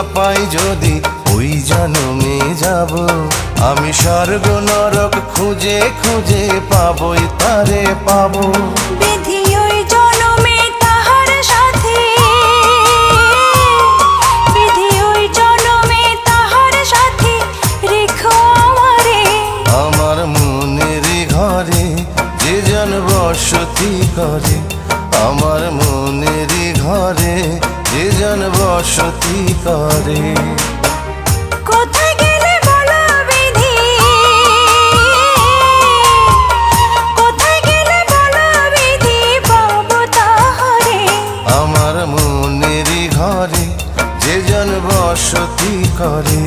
না পাই যদি ওই জন্মে যাব। আমি স্বর্গ নরক খুঁজে খুঁজে পাবই তারে পাবো। বিধি ওই জন্মে তাহার সাথে, বিধি ওই জন্মে তাহার সাথে রেখো আমারে। আমার মনের ঘরে যে জন বসতি করে, আমার মনের ঘরে যে জন বসতি করে। কোথায় গেলে বলো বিধি, কোথায় গেলে বলো বিধি পাবো তাহারে। আমার মনের ঘরে যে জন বসতি করে।